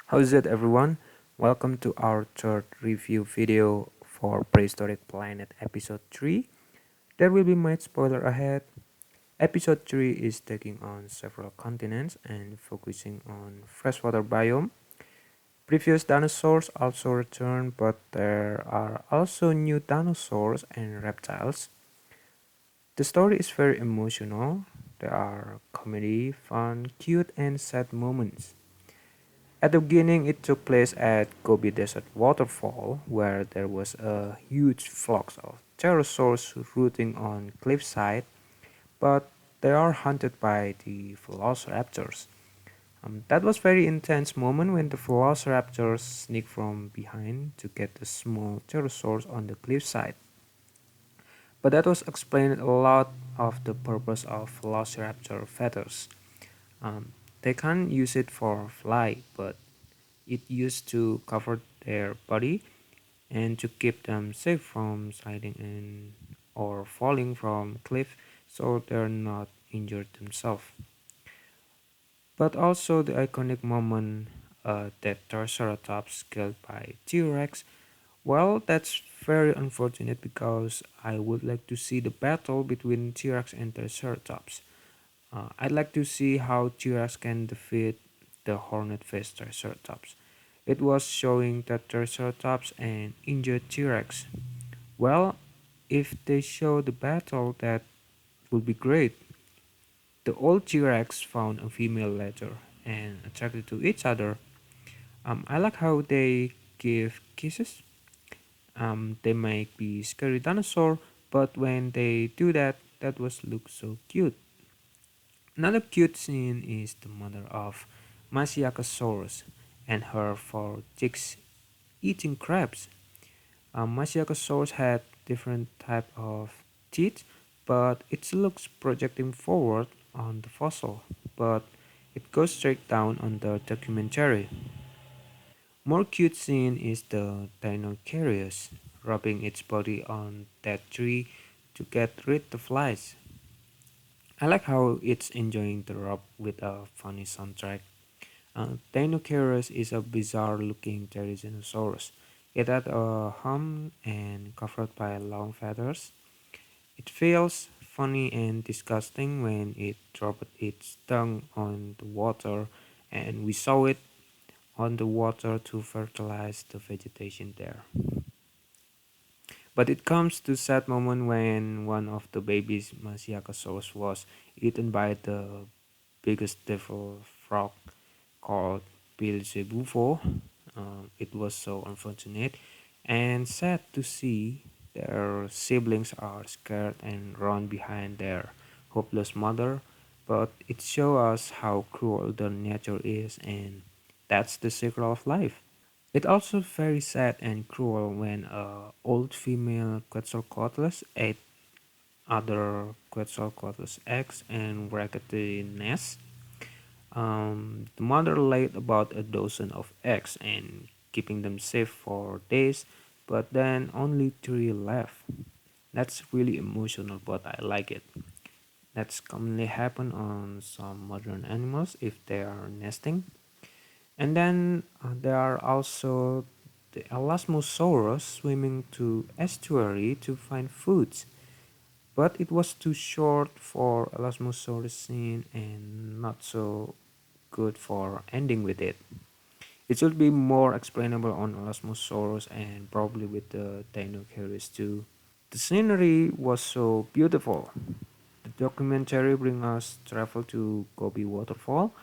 How's it, everyone? Welcome to our third review video for Prehistoric Planet Episode 3. There will be much spoiler ahead. Episode 3 is taking on several continents and focusing on freshwater biome. Previous dinosaurs also return, but there are also new dinosaurs and reptiles. The story is very emotional. There are comedy, fun, cute, and sad moments. At the beginning, it took place at Gobi Desert Waterfall, where there was a huge flocks of pterosaurs rooting on cliffside, but they are hunted by the velociraptors. That was very intense moment when the velociraptors sneak from behind to get the small pterosaurs on the cliffside. But that was explained a lot of the purpose of velociraptor feathers. Um, they can't use it for flight, but it used to cover their body and to keep them safe from sliding in or falling from cliff so they're not injured themselves. But also the iconic moment that Triceratops killed by T-Rex. Well, that's very unfortunate because I would like to see the battle between T-Rex and Triceratops. I'd like to see how T-Rex can defeat the hornet-faced Triceratops. It was showing that Triceratops and injured T-Rex. Well, if they show the battle, that would be great. The old T-Rex found a female later and attracted to each other. I like how they give kisses. They might be scary dinosaur, but when they do that, that was look so cute. Another cute scene is the mother of Masiakasaurus and her four chicks eating crabs. Masiakasaurus had different type of teeth, but it looks projecting forward on the fossil, but it goes straight down on the documentary. More cute scene is the Dinosaurus rubbing its body on that tree to get rid the flies. I like how it's enjoying the rub with a funny soundtrack. Dinosaurus is a bizarre looking Tyrannosaurus. It had a hump and covered by long feathers. It feels funny and disgusting when it dropped its tongue on the water, and we saw it on the water to fertilize the vegetation there. But it comes to sad moment when one of the babies, Masiakasaurus, was eaten by the biggest devil frog called Beelzebufo. It was so unfortunate and sad to see their siblings are scared and run behind their hopeless mother. But it shows us how cruel the nature is, and that's the circle of life. It also very sad and cruel when a old female Quetzalcoatlus ate other Quetzalcoatlus eggs and wrecked the nest. The mother laid about a dozen of eggs and keeping them safe for days, but then only three left. That's really emotional, but I like it. That's commonly happen on some modern animals if they are nesting. And then there are also the Elasmosaurus swimming to estuary to find foods, but it was too short for Elasmosaurus scene and not so good for ending with it. It should be more explainable on Elasmosaurus and probably with the Dinosaurs too. The scenery was so beautiful. The documentary brings us travel to Gobi Waterfall,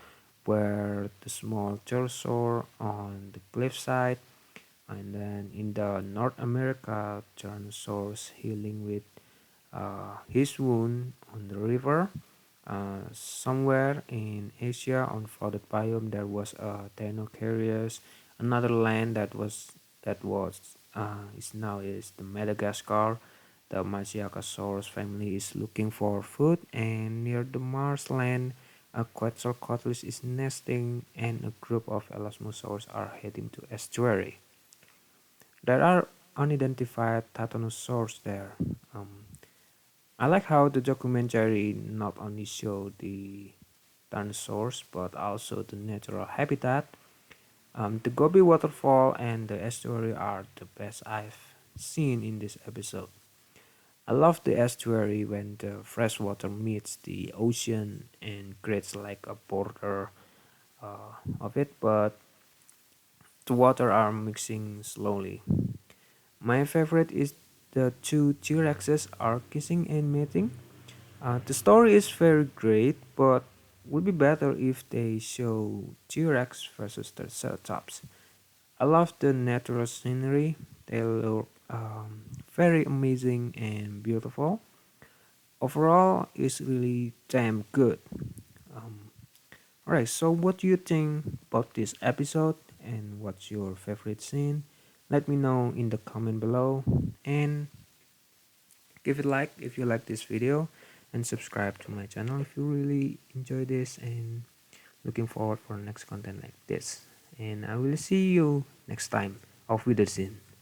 where the small pterosaur on the cliffside, and then in the North America, Tyrannosaurus healing with his wound on the river. Somewhere in Asia, on flooded biome, there was a Dinosaurus. Another land that is now is the Madagascar. The Masiakasaurus family is looking for food, and near the marshland, a Quetzalcoatlus is nesting, and a group of Elasmosaurs are heading to estuary. There are unidentified Titanosaurs there. Um, I like how the documentary not only showed the dinosaurs but also the natural habitat. The Gobi waterfall and the estuary are the best I've seen in this episode. I love the estuary when the freshwater meets the ocean and creates like a border of it, but the water are mixing slowly. My favorite is the two T-Rexes are kissing and mating. The story is very great, but would be better if they show T-Rex versus the Ceratops. I love the natural scenery. They look very amazing and beautiful. Overall, it's really damn good. Um, alright, so what do you think about this episode and what's your favorite scene? Let me know in the comment below and give it like if you like this video and subscribe to my channel if you really enjoy this and looking forward for next content like this. And I will see you next time. Auf Wiedersehen.